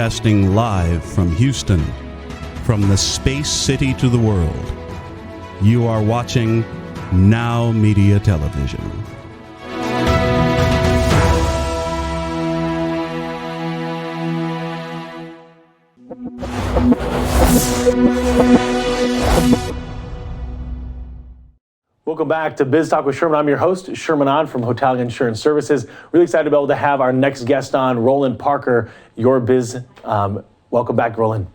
Broadcasting live from Houston, from the space city to the world. You are watching Now Media Television. Welcome back to Biz Talk with Sherman. I'm your host, Sherman On from Hotel Insurance Services. Really excited to be able to have our next guest on, Roland Parker, your biz. Welcome back, Roland.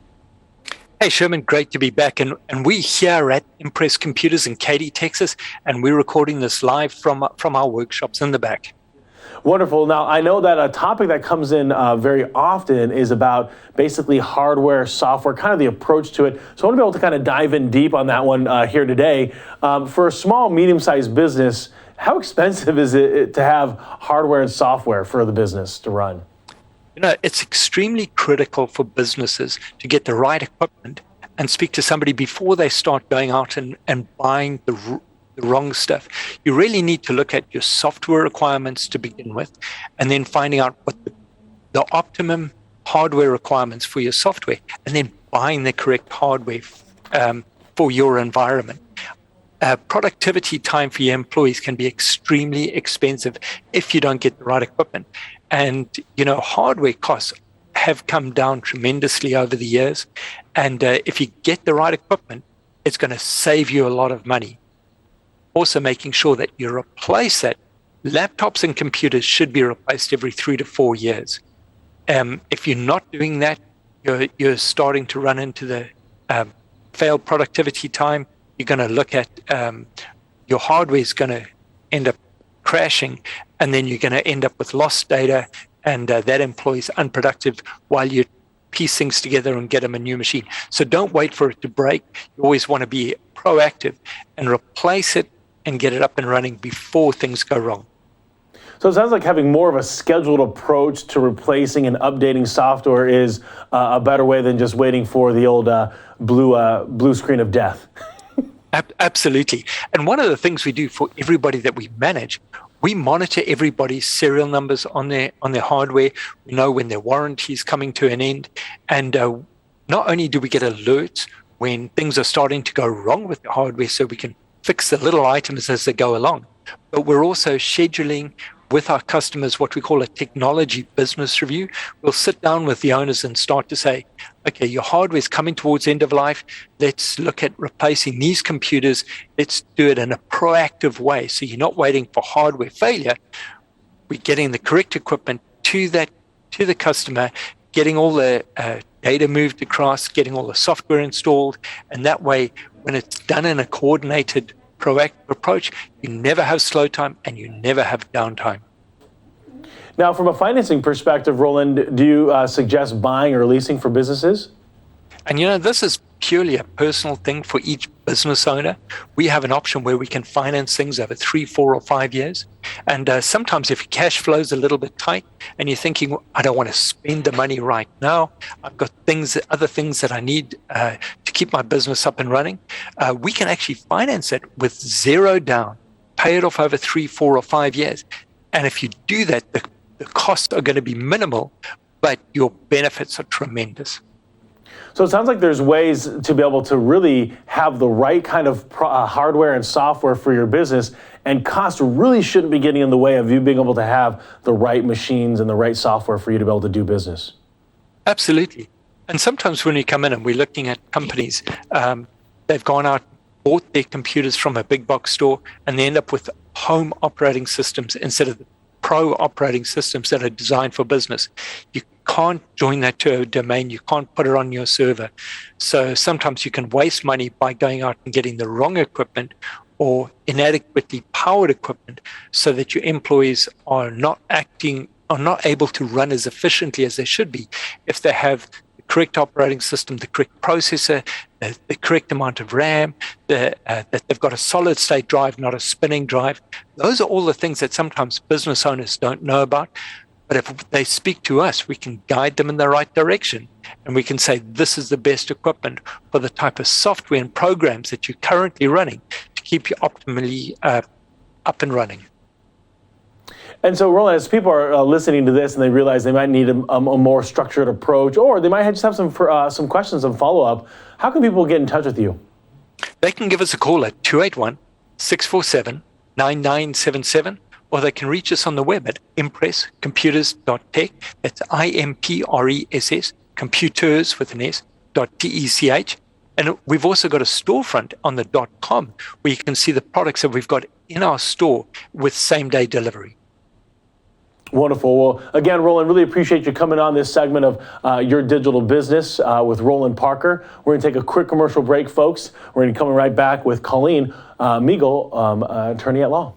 Hey, Sherman, great to be back. And we're here at Impress Computers in Katy, Texas, and we're recording this live from our workshops in the back. Wonderful. Now, I know that a topic that comes in very often is about basically hardware, software, kind of the approach to it. So I want to be able to kind of dive in deep on that one here today. For a small, medium-sized business, how expensive is it to have hardware and software for the business to run? You know, it's extremely critical for businesses to get the right equipment and speak to somebody before they start going out and buying the wrong stuff. You really need to look at your software requirements to begin with, and then finding out what the optimum hardware requirements for your software, and then buying the correct hardware for your environment. Productivity time for your employees can be extremely expensive if you don't get the right equipment. And, you know, hardware costs have come down tremendously over the years. And if you get the right equipment, it's going to save you a lot of money. Also making sure that you replace it. Laptops and computers should be replaced every 3 to 4 years. If you're not doing that, you're starting to run into the failed productivity time. You're going to look at your hardware is going to end up crashing, and then you're going to end up with lost data, and that employee's unproductive while you piece things together and get them a new machine. So don't wait for it to break. You always want to be proactive and replace it and get it up and running before things go wrong. So it sounds like having more of a scheduled approach to replacing and updating software is a better way than just waiting for the old blue screen of death. Absolutely. And one of the things we do for everybody that we manage, we monitor everybody's serial numbers on their hardware. We know when their warranty is coming to an end. And not only do we get alerts when things are starting to go wrong with the hardware so we can fix the little items as they go along, but we're also scheduling with our customers what we call a technology business review. We'll sit down with the owners and start to say, okay, your hardware is coming towards end of life. Let's look at replacing these computers. Let's do it in a proactive way. So you're not waiting for hardware failure. We're getting the correct equipment to the customer, getting all the data moved across, getting all the software installed. And that way, when it's done in a coordinated, proactive approach, you never have slow time and you never have downtime. Now, from a financing perspective, Roland, do you suggest buying or leasing for businesses? And, you know, this is purely a personal thing for each business owner. We have an option where we can finance things over 3, 4, or 5 years. And sometimes if your cash flow is a little bit tight and you're thinking, well, I don't want to spend the money right now, I've got other things that I need to keep my business up and running, we can actually finance it with zero down, pay it off over 3, 4, or 5 years. And if you do that, the costs are going to be minimal, but your benefits are tremendous. So it sounds like there's ways to be able to really have the right kind of hardware and software for your business, and cost really shouldn't be getting in the way of you being able to have the right machines and the right software for you to be able to do business. Absolutely. And sometimes when you come in and we're looking at companies, they've gone out, bought their computers from a big box store, and they end up with home operating systems instead of the pro operating systems that are designed for business. You can't join that to a domain. You can't put it on your server. So sometimes you can waste money by going out and getting the wrong equipment or inadequately powered equipment so that your employees are not able to run as efficiently as they should be if they have the correct operating system, the correct processor, the correct amount of RAM, that they've got a solid state drive, not a spinning drive. Those are all the things that sometimes business owners don't know about. But if they speak to us, we can guide them in the right direction. And we can say, this is the best equipment for the type of software and programs that you're currently running to keep you optimally up and running. And so, Roland, as people are listening to this and they realize they might need a more structured approach, or they might just have some questions and follow-up, how can people get in touch with you? They can give us a call at 281-647-9977, or they can reach us on the web at impresscomputers.tech. That's IMPRESS, computers with an S, .tech. And we've also got a storefront on the .com where you can see the products that we've got in our store with same-day delivery. Wonderful. Well, again, Roland, really appreciate you coming on this segment of Your Digital Business with Roland Parker. We're going to take a quick commercial break, folks. We're going to be coming right back with Colleen Meagle, attorney at law.